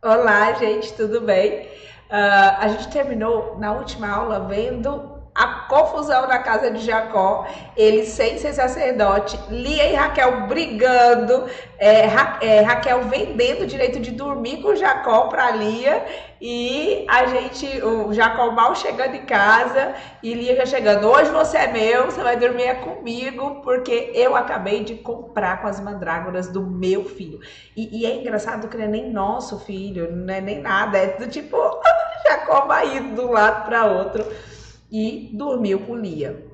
Olá, gente, tudo bem? A gente terminou na última aula vendo a confusão na casa de Jacó, ele sem ser sacerdote, Lia e Raquel brigando, Raquel vendendo o direito de dormir com Jacó para Lia, e o Jacó mal chegando em casa e Lia já chegando. Hoje você é meu, você vai dormir comigo, porque eu acabei de comprar com as mandrágoras do meu filho. E é engraçado que não é nem nosso filho, não é nem nada, é do tipo, Jacó vai indo de um lado para outro e dormiu com Lia.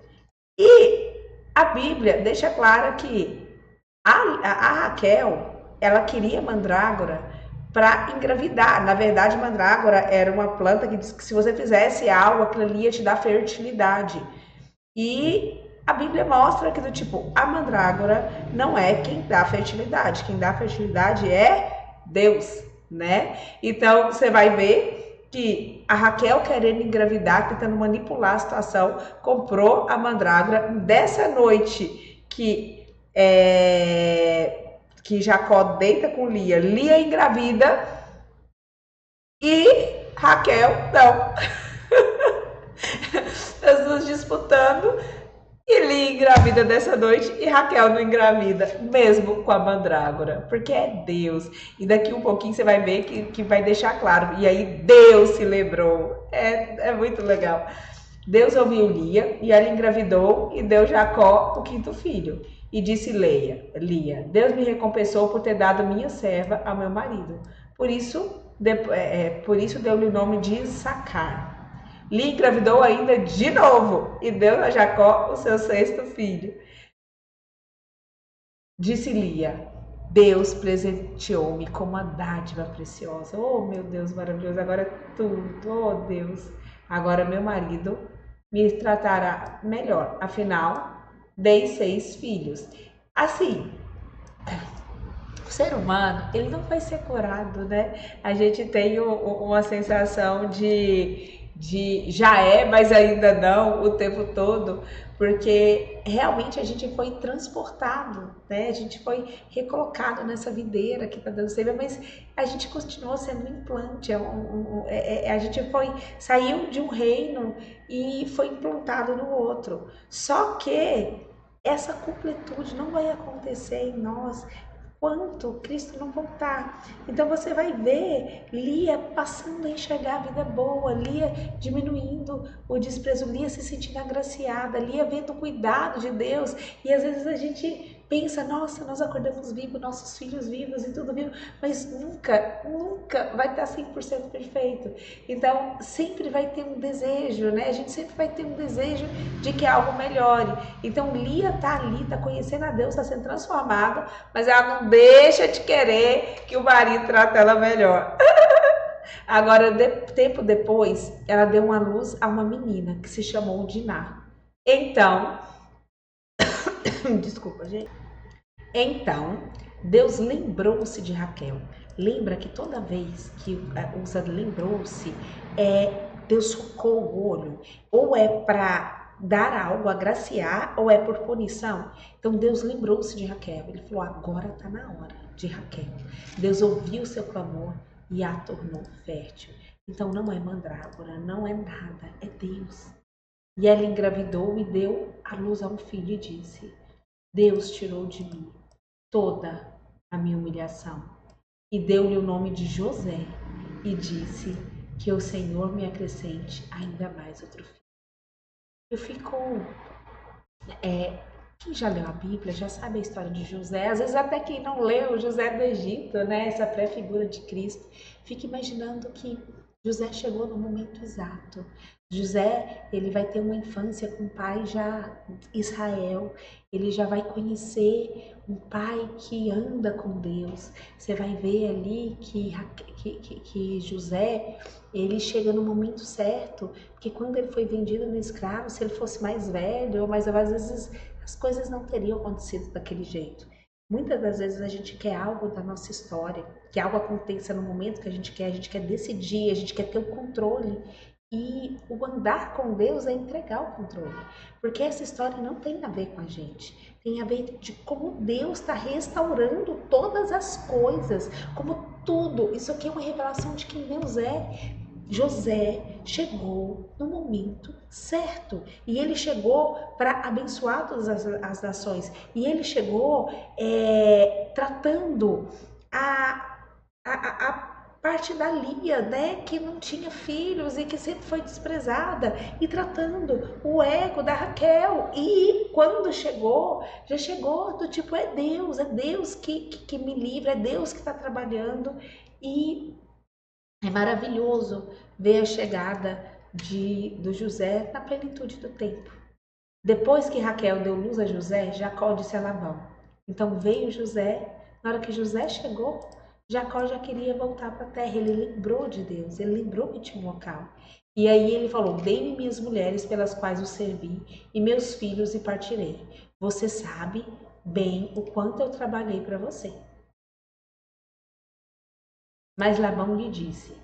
E a Bíblia deixa claro que a Raquel, ela queria mandrágora para engravidar. Na verdade, mandrágora era uma planta que diz que se você fizesse algo, aquilo ali ia te dar fertilidade. E a Bíblia mostra que do tipo, a mandrágora não é quem dá fertilidade, quem dá fertilidade é Deus, né? Então você vai ver que a Raquel querendo engravidar, tentando manipular a situação, comprou a mandrágora dessa noite que Jacó deita com Lia, Lia engravida e Raquel não. As duas disputando. E Lia engravida dessa noite e Raquel não engravida, mesmo com a mandrágora, porque é Deus. E daqui um pouquinho você vai ver que vai deixar claro. E aí Deus se lembrou. É muito legal. Deus ouviu Lia e ela engravidou e deu Jacó o quinto filho. E disse Lia, Deus me recompensou por ter dado minha serva ao meu marido. Por isso deu-lhe o nome de Issacar. Lia engravidou ainda de novo e deu a Jacó o seu sexto filho. Disse Lia, Deus presenteou-me com uma dádiva preciosa. Oh, meu Deus maravilhoso, agora tudo, oh Deus. Agora meu marido me tratará melhor, afinal, dei 6 filhos. Assim, o ser humano, ele não vai ser curado, né? A gente tem uma sensação de já é, mas ainda não, o tempo todo, porque realmente a gente foi transportado, né? A gente foi recolocado nessa videira que tá dando seiva, mas a gente continuou sendo um implante, a gente saiu de um reino e foi implantado no outro. Só que essa completude não vai acontecer em nós quanto Cristo não voltar. Então você vai ver Lia passando a enxergar a vida boa, Lia diminuindo o desprezo, Lia se sentindo agraciada, Lia vendo o cuidado de Deus. E às vezes a gente pensa, nossa, nós acordamos vivos, nossos filhos vivos e tudo vivo, mas nunca vai estar 100% perfeito. Então sempre vai ter um desejo, né? A gente sempre vai ter um desejo de que algo melhore. Então Lia tá ali, tá conhecendo a Deus, tá sendo transformada, mas ela não deixa de querer que o marido trate ela melhor. Agora, tempo depois, ela deu uma luz a uma menina que se chamou Diná. Então, desculpa, gente. Então, Deus lembrou-se de Raquel. Lembra que toda vez que usa lembrou-se, Deus socou o olho, ou é para dar algo, agraciar, ou é por punição. Então Deus lembrou-se de Raquel. Ele falou: agora está na hora de Raquel. Deus ouviu o seu clamor e a tornou fértil. Então não é mandrágora, não é nada, é Deus. E ela engravidou e deu à luz a um filho e disse: Deus tirou de mim toda a minha humilhação e deu-lhe o nome de José e disse: que o Senhor me acrescente ainda mais outro filho. Eu fico quem já leu a Bíblia já sabe a história de José, às vezes até quem não leu, José do Egito, né? Essa pré-figura de Cristo, fica imaginando que José chegou no momento exato. José, ele vai ter uma infância com o pai já Israel, ele já vai conhecer um pai que anda com Deus. Você vai ver ali que José, ele chega no momento certo, porque quando ele foi vendido no escravo, se ele fosse mais velho, mas às vezes as coisas não teriam acontecido daquele jeito. Muitas das vezes a gente quer algo da nossa história, que algo aconteça no momento que a gente quer decidir, a gente quer ter o controle. E o andar com Deus é entregar o controle, porque essa história não tem a ver com a gente, tem a ver de como Deus está restaurando todas as coisas, como tudo. Isso aqui é uma revelação de quem Deus é. José chegou no momento certo e ele chegou para abençoar todas as nações e ele chegou tratando a parte da Lia, né, que não tinha filhos e que sempre foi desprezada, e tratando o ego da Raquel. E quando chegou, já chegou do tipo, é Deus que me livra, é Deus que está trabalhando. E é maravilhoso ver a chegada do José na plenitude do tempo. Depois que Raquel deu luz a José, Jacó disse a Labão. Então veio José, na hora que José chegou, Jacó já queria voltar para a terra, ele lembrou de Deus, ele lembrou que tinha um local. E aí ele falou, dei-me minhas mulheres pelas quais o servi, e meus filhos e partirei. Você sabe bem o quanto eu trabalhei para você. Mas Labão lhe disse,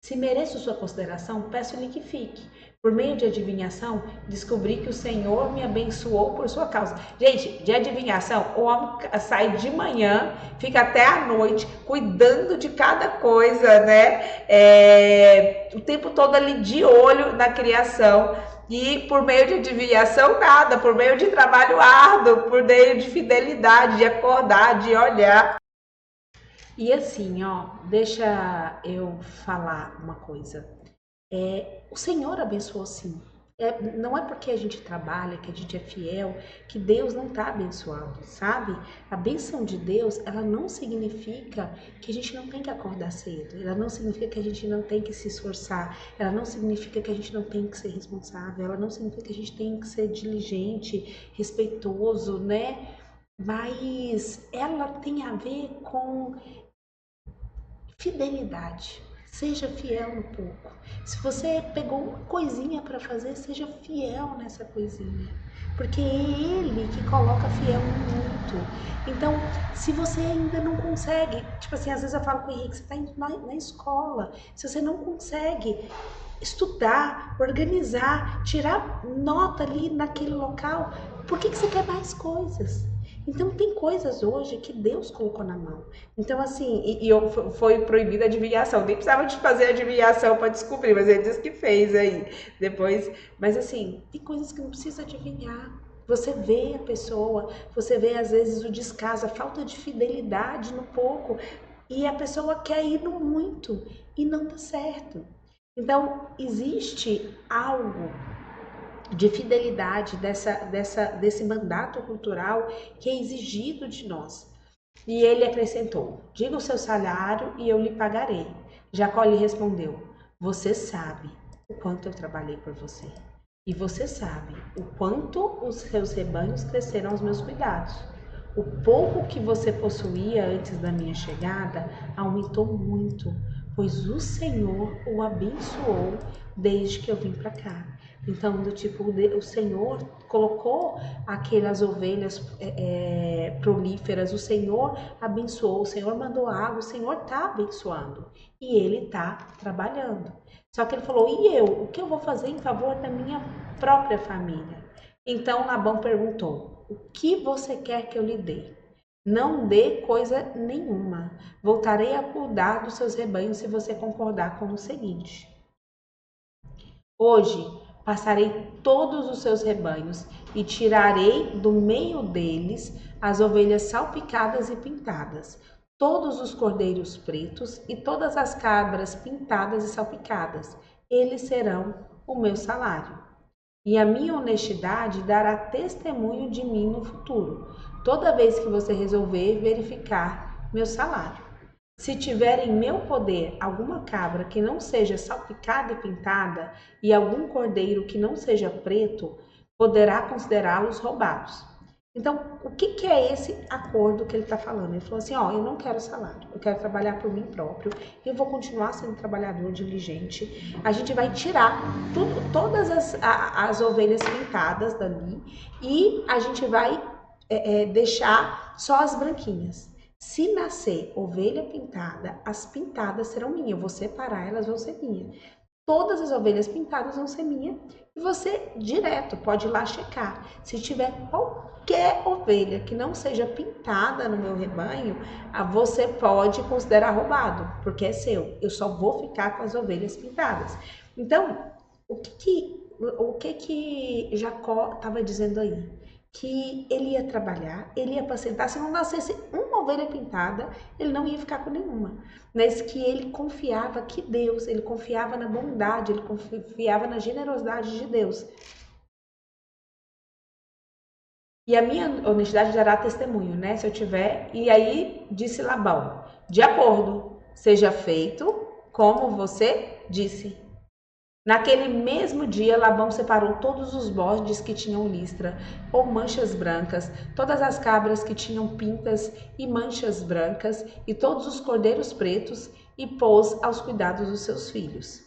se mereço sua consideração, peço-lhe que fique. Por meio de adivinhação, descobri que o Senhor me abençoou por sua causa. Gente, de adivinhação, o homem sai de manhã, fica até a noite, cuidando de cada coisa, né? O tempo todo ali de olho na criação. E por meio de adivinhação, nada. Por meio de trabalho árduo, por meio de fidelidade, de acordar, de olhar. E assim, ó, deixa eu falar uma coisa. O Senhor abençoou sim. Não é porque a gente trabalha, que a gente é fiel, que Deus não está abençoando, sabe? A bênção de Deus, ela não significa que a gente não tem que acordar cedo, ela não significa que a gente não tem que se esforçar, ela não significa que a gente não tem que ser responsável, ela não significa que a gente tem que ser diligente, respeitoso, né? Mas ela tem a ver com fidelidade. Seja fiel no pouco. Se você pegou uma coisinha para fazer, seja fiel nessa coisinha. Porque é Ele que coloca fiel no muito. Então, se você ainda não consegue, tipo assim, às vezes eu falo com o Henrique, você está indo na escola, se você não consegue estudar, organizar, tirar nota ali naquele local, por que você quer mais coisas? Então tem coisas hoje que Deus colocou na mão. Então assim, foi proibida a adivinhação. Nem precisava de fazer adivinhação para descobrir, mas ele disse que fez aí depois. Mas assim, tem coisas que não precisa adivinhar. Você vê a pessoa, você vê às vezes o descaso, a falta de fidelidade no pouco, e a pessoa quer ir no muito e não dá certo. Então existe algo de fidelidade desse mandato cultural que é exigido de nós. E ele acrescentou, diga o seu salário e eu lhe pagarei. Jacó lhe respondeu, você sabe o quanto eu trabalhei por você. E você sabe o quanto os seus rebanhos cresceram aos meus cuidados. O pouco que você possuía antes da minha chegada aumentou muito, pois o Senhor o abençoou desde que eu vim para cá. Então, do tipo, o Senhor colocou aquelas ovelhas prolíferas, o Senhor abençoou, o Senhor mandou água, o Senhor está abençoando e Ele está trabalhando. Só que ele falou, e eu? O que eu vou fazer em favor da minha própria família? Então, Labão perguntou, o que você quer que eu lhe dê? Não dê coisa nenhuma. Voltarei a cuidar dos seus rebanhos se você concordar com o seguinte. Hoje passarei todos os seus rebanhos e tirarei do meio deles as ovelhas salpicadas e pintadas, todos os cordeiros pretos e todas as cabras pintadas e salpicadas. Eles serão o meu salário. E a minha honestidade dará testemunho de mim no futuro, toda vez que você resolver verificar meu salário. Se tiver em meu poder alguma cabra que não seja salpicada e pintada, e algum cordeiro que não seja preto, poderá considerá-los roubados. Então, o que é esse acordo que ele está falando? Ele falou assim, ó, eu não quero salário, eu quero trabalhar por mim próprio, eu vou continuar sendo trabalhador diligente, a gente vai tirar todas as ovelhas pintadas dali e a gente vai deixar só as branquinhas. Se nascer ovelha pintada, as pintadas serão minhas, eu vou separar, elas vão ser minhas. todas as ovelhas pintadas vão ser minhas e você direto pode ir lá checar. Se tiver qualquer ovelha que não seja pintada no meu rebanho, você pode considerar roubado, porque é seu. Eu só vou ficar com as ovelhas pintadas. Então, o que Jacó estava dizendo aí? Que ele ia trabalhar, ele ia apacentar, se não nascesse uma ovelha pintada, ele não ia ficar com nenhuma. Mas que ele confiava que Deus, ele confiava na bondade, ele confiava na generosidade de Deus. E a minha honestidade dará testemunho, né? Se eu tiver. E aí disse Labão: de acordo, seja feito como você disse. Naquele mesmo dia, Labão separou todos os bodes que tinham listra ou manchas brancas, todas as cabras que tinham pintas e manchas brancas, e todos os cordeiros pretos, e pôs aos cuidados dos seus filhos.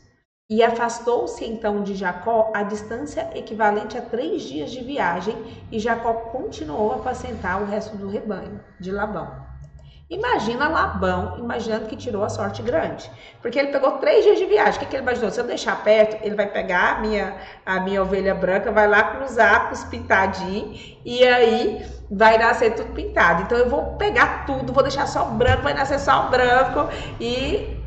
E afastou-se então de Jacó a distância equivalente a 3 dias de viagem, e Jacó continuou a apacentar o resto do rebanho de Labão. Imagina Labão, imaginando que tirou a sorte grande. Porque ele pegou 3 dias de viagem. O que ele imaginou? Se eu deixar perto, ele vai pegar a minha ovelha branca, vai lá cruzar com os pintadinhos e aí vai nascer tudo pintado. Então eu vou pegar tudo, vou deixar só branco, vai nascer só branco e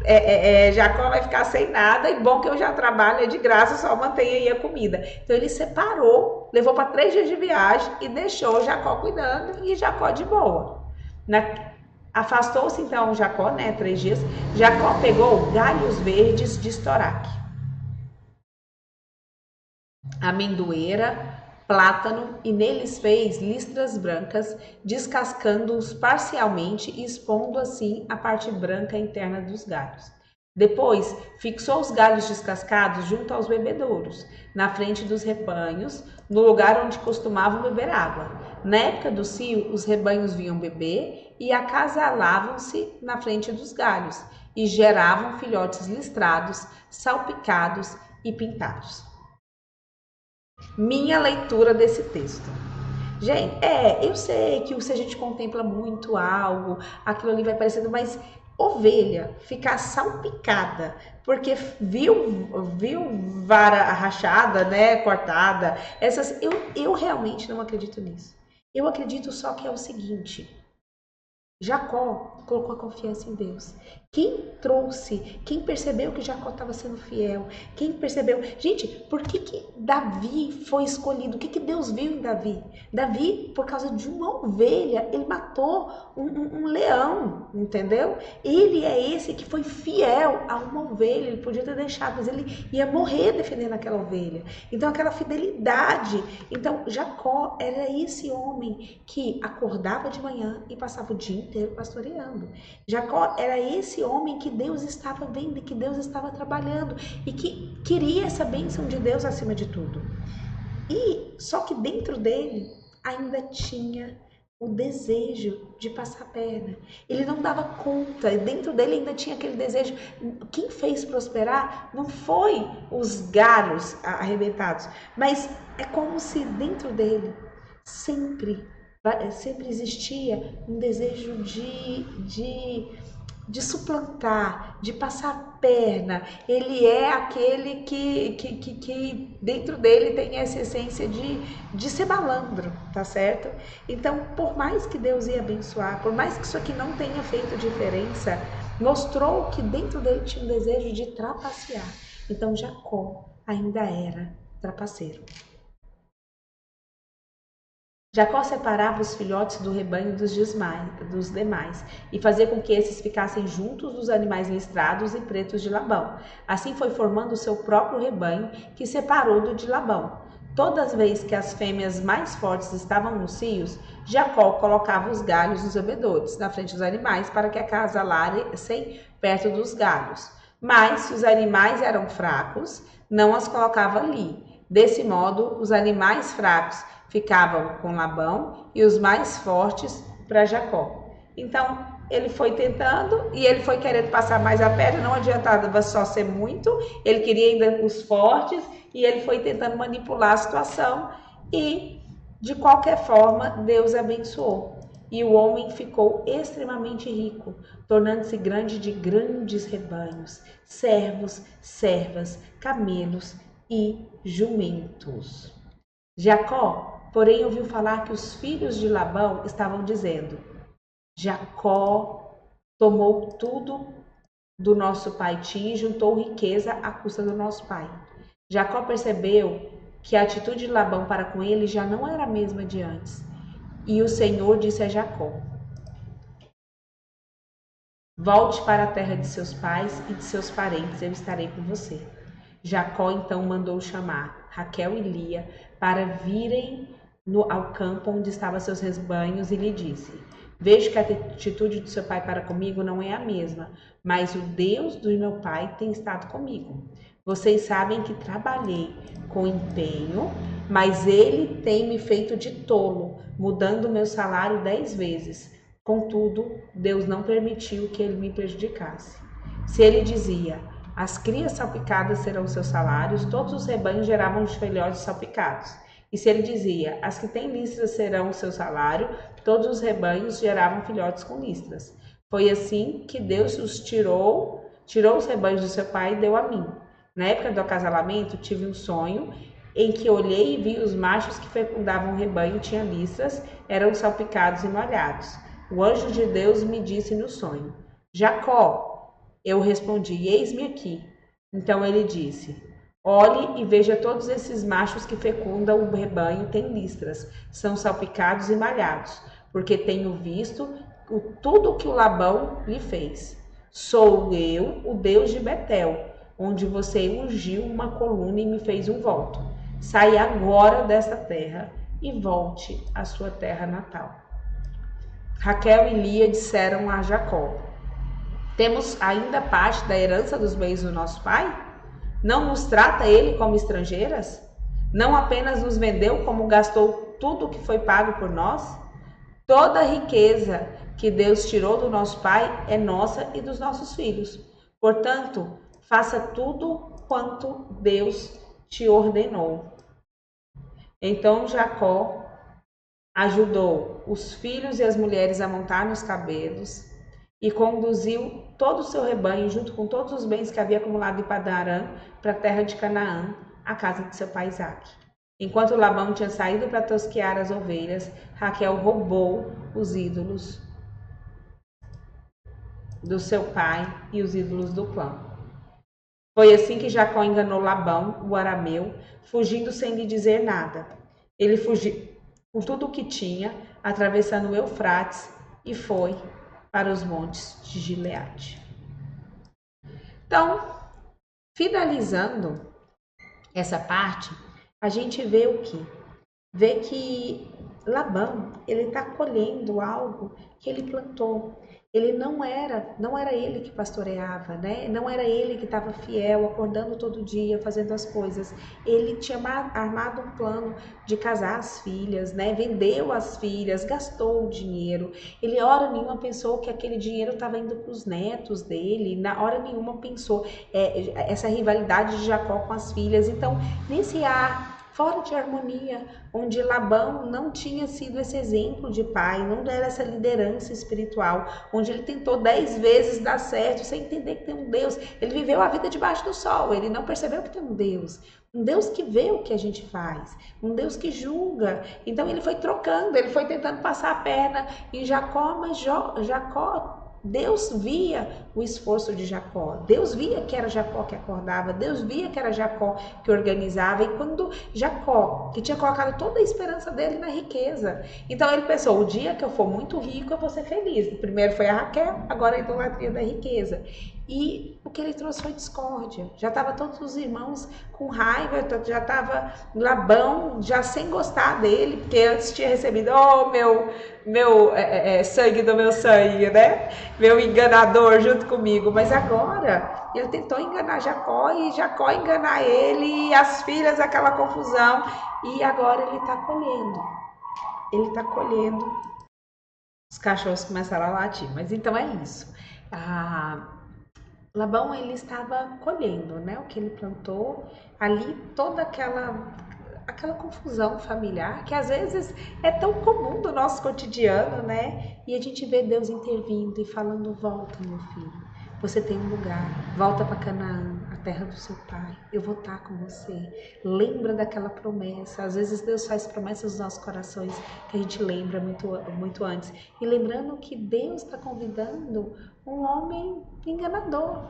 Jacó vai ficar sem nada. E bom que eu já trabalho, é de graça, só mantenha aí a comida. Então ele separou, levou para 3 dias de viagem e deixou Jacó cuidando e Jacó de boa. Afastou-se então Jacó, 3 dias. Jacó pegou galhos verdes de estoraque, amendoeira, plátano, e neles fez listras brancas, descascando-os parcialmente e expondo assim a parte branca interna dos galhos. Depois, fixou os galhos descascados junto aos bebedouros, na frente dos rebanhos, no lugar onde costumavam beber água. Na época do cio, os rebanhos vinham beber e acasalavam-se na frente dos galhos, e geravam filhotes listrados, salpicados e pintados. Minha leitura desse texto. Gente, eu sei que se a gente contempla muito algo, aquilo ali vai parecendo, mas ovelha ficar salpicada porque viu vara rachada, né, cortada, eu realmente não acredito nisso. Eu acredito só que é o seguinte: Jacó colocou a confiança em Deus. Quem percebeu que Jacó estava sendo fiel, quem percebeu... Gente, por que Davi foi escolhido? O que Deus viu em Davi? Davi, por causa de uma ovelha, ele matou um leão, entendeu? Ele é esse que foi fiel a uma ovelha, ele podia ter deixado, mas ele ia morrer defendendo aquela ovelha. Então, aquela fidelidade. Então, Jacó era esse homem que acordava de manhã e passava o dia inteiro pastoreando. Jacó era esse homem que Deus estava vendo e que Deus estava trabalhando e que queria essa bênção de Deus acima de tudo. E só que dentro dele ainda tinha o desejo de passar a perna. Ele não dava conta, dentro dele ainda tinha aquele desejo. Quem fez prosperar não foi os galhos arrebentados, mas é como se dentro dele sempre existia um desejo de suplantar, de passar a perna. Ele é aquele que dentro dele tem essa essência de ser malandro, tá certo? Então, por mais que Deus ia abençoar, por mais que isso aqui não tenha feito diferença, mostrou que dentro dele tinha um desejo de trapacear. Então, Jacó ainda era trapaceiro. Jacó separava os filhotes do rebanho dos demais e fazia com que esses ficassem juntos dos animais listrados e pretos de Labão. Assim foi formando o seu próprio rebanho, que separou do de Labão. Todas as vezes que as fêmeas mais fortes estavam nos cios, Jacó colocava os galhos nos bebedouros, na frente dos animais, para que acasalassem perto dos galhos. Mas, se os animais eram fracos, não as colocava ali. Desse modo, os animais fracos ficavam com Labão e os mais fortes para Jacó. Então, ele foi tentando e ele foi querendo passar mais a perna, não adiantava só ser muito, ele queria ainda os fortes e ele foi tentando manipular a situação e, de qualquer forma, Deus abençoou. E o homem ficou extremamente rico. tornando-se grande de grandes rebanhos, servos, servas, camelos e jumentos. Jacó, porém, ouviu falar que os filhos de Labão estavam dizendo: Jacó tomou tudo do nosso pai tinha e juntou riqueza à custa do nosso pai. Jacó percebeu que a atitude de Labão para com ele já não era a mesma de antes. E o Senhor disse a Jacó: Volte para a terra de seus pais e de seus parentes, eu estarei com você. Jacó então mandou chamar Raquel e Lia para virem ao campo onde estavam seus rebanhos e lhe disse: Vejo que a atitude do seu pai para comigo não é a mesma, mas o Deus do meu pai tem estado comigo. Vocês sabem que trabalhei com empenho, mas ele tem me feito de tolo, mudando meu salário 10 vezes. Contudo, Deus não permitiu que ele me prejudicasse. Se ele dizia: As crias salpicadas serão seus salários, todos os rebanhos geravam os filhotes salpicados. E se ele dizia: As que têm listras serão o seu salário, todos os rebanhos geravam filhotes com listras. Foi assim que Deus tirou os rebanhos do seu pai e deu a mim. Na época do acasalamento, tive um sonho em que olhei e vi os machos que fecundavam o rebanho tinham listras, eram salpicados e molhados. O anjo de Deus me disse no sonho: Jacó. Eu respondi: Eis-me aqui. Então ele disse: Olhe e veja todos esses machos que fecundam o rebanho têm listras, são salpicados e malhados, porque tenho visto tudo o que o Labão lhe fez. Sou eu, o Deus de Betel, onde você ungiu uma coluna e me fez um voto. Saia agora desta terra e volte à sua terra natal. Raquel e Lia disseram a Jacó: Temos ainda parte da herança dos bens do nosso pai? Não nos trata ele como estrangeiras? Não apenas nos vendeu, como gastou tudo o que foi pago por nós? Toda a riqueza que Deus tirou do nosso pai é nossa e dos nossos filhos. Portanto, faça tudo quanto Deus te ordenou. Então Jacó ajudou os filhos e as mulheres a montar nos camelos e conduziu todo o seu rebanho, junto com todos os bens que havia acumulado em Padan-Aram, para a terra de Canaã, a casa de seu pai Isaque. Enquanto Labão tinha saído para tosquear as ovelhas, Raquel roubou os ídolos do seu pai e os ídolos do clã. Foi assim que Jacó enganou Labão, o arameu, fugindo sem lhe dizer nada. Ele fugiu com tudo o que tinha, atravessando o Eufrates, e foi para os montes de Gileade. Então, finalizando essa parte, a gente vê o quê? Vê que Labão, ele está colhendo algo que ele plantou. Ele não era ele que pastoreava, né? Não era ele que estava fiel, acordando todo dia, fazendo as coisas. Ele tinha armado um plano de casar as filhas, né? Vendeu as filhas, gastou o dinheiro. Ele, hora nenhuma, pensou que aquele dinheiro estava indo para os netos dele. Na hora nenhuma pensou essa rivalidade de Jacó com as filhas. Então, nesse ar fora de harmonia, onde Labão não tinha sido esse exemplo de pai, não era essa liderança espiritual, onde ele tentou 10 vezes dar certo, sem entender que tem um Deus. Ele viveu a vida debaixo do sol, ele não percebeu que tem um Deus que vê o que a gente faz, um Deus que julga. Então ele foi trocando, ele foi tentando passar a perna em Jacó, mas Jacó, Deus via o esforço de Jacó, Deus via que era Jacó que acordava, Deus via que era Jacó que organizava, e quando Jacó, que tinha colocado toda a esperança dele na riqueza, então ele pensou: o dia que eu for muito rico eu vou ser feliz. Primeiro foi a Raquel, agora a idolatria da riqueza. E o que ele trouxe foi discórdia. Já estava todos os irmãos com raiva, já estava Labão já sem gostar dele, porque antes tinha recebido: meu sangue do meu sangue, né? Meu enganador junto comigo. Mas agora ele tentou enganar Jacó e Jacó enganar ele, e as filhas, aquela confusão. E agora ele está colhendo. Ele está colhendo. Os cachorros começaram a latir. Mas então é isso. Labão, ele estava colhendo, né, o que ele plantou ali, toda aquela aquela confusão familiar que às vezes é tão comum do nosso cotidiano, né? E a gente vê Deus intervindo e falando: volta, meu filho, você tem um lugar, volta para Canaã, a terra do seu pai, eu vou estar com você. Lembra daquela promessa. Às vezes Deus faz promessas nos nossos corações que a gente lembra muito antes. E lembrando que Deus está convidando um homem enganador,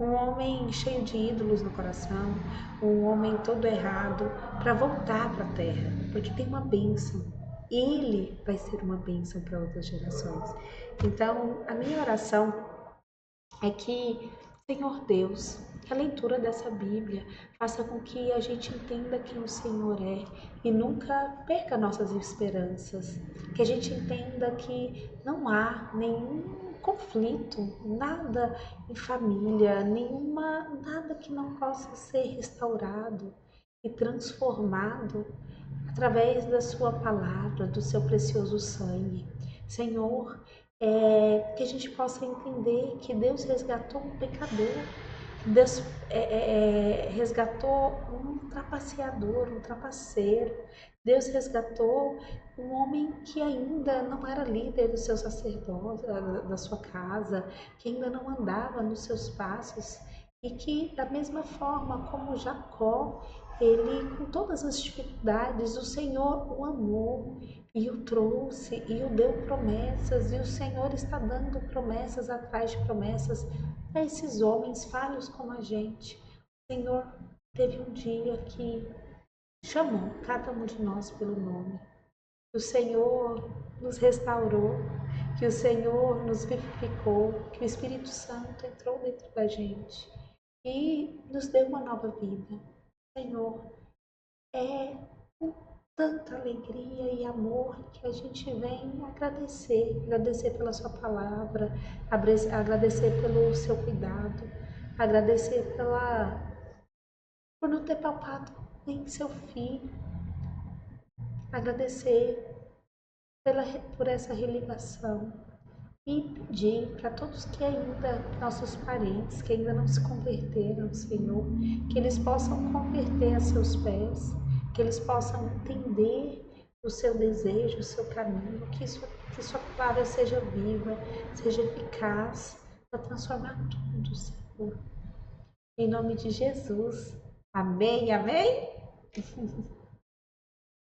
um homem cheio de ídolos no coração, um homem todo errado, para voltar para a terra, porque tem uma bênção. Ele vai ser uma bênção para outras gerações. Então, a minha oração é que, Senhor Deus, que a leitura dessa Bíblia faça com que a gente entenda quem o Senhor é e nunca perca nossas esperanças. Que a gente entenda que não há nenhum conflito, nada em família, nada que não possa ser restaurado e transformado através da sua palavra, do seu precioso sangue. Senhor, que a gente possa entender que Deus resgatou um pecador, Deus resgatou um trapaceador, um trapaceiro. Deus resgatou um homem que ainda não era líder do seu sacerdócio, da sua casa, que ainda não andava nos seus passos e que, da mesma forma como Jacó, ele, com todas as dificuldades, o Senhor o amou e o trouxe e o deu promessas, e o Senhor está dando promessas atrás de promessas a esses homens falhos como a gente. O Senhor teve um dia que chamou cada um de nós pelo nome. Que o Senhor nos restaurou, que o Senhor nos vivificou, que o Espírito Santo entrou dentro da gente e nos deu uma nova vida. Senhor, é com tanta alegria e amor que a gente vem agradecer pela sua palavra, agradecer pelo seu cuidado, agradecer por não ter palpado nem seu filho, agradecer por essa religação e pedir para todos que ainda, nossos parentes, que ainda não se converteram, Senhor, que eles possam converter a seus pés, que eles possam entender o seu desejo, o seu caminho, que sua palavra seja viva, seja eficaz para transformar tudo, Senhor. Em nome de Jesus. Amém, amém?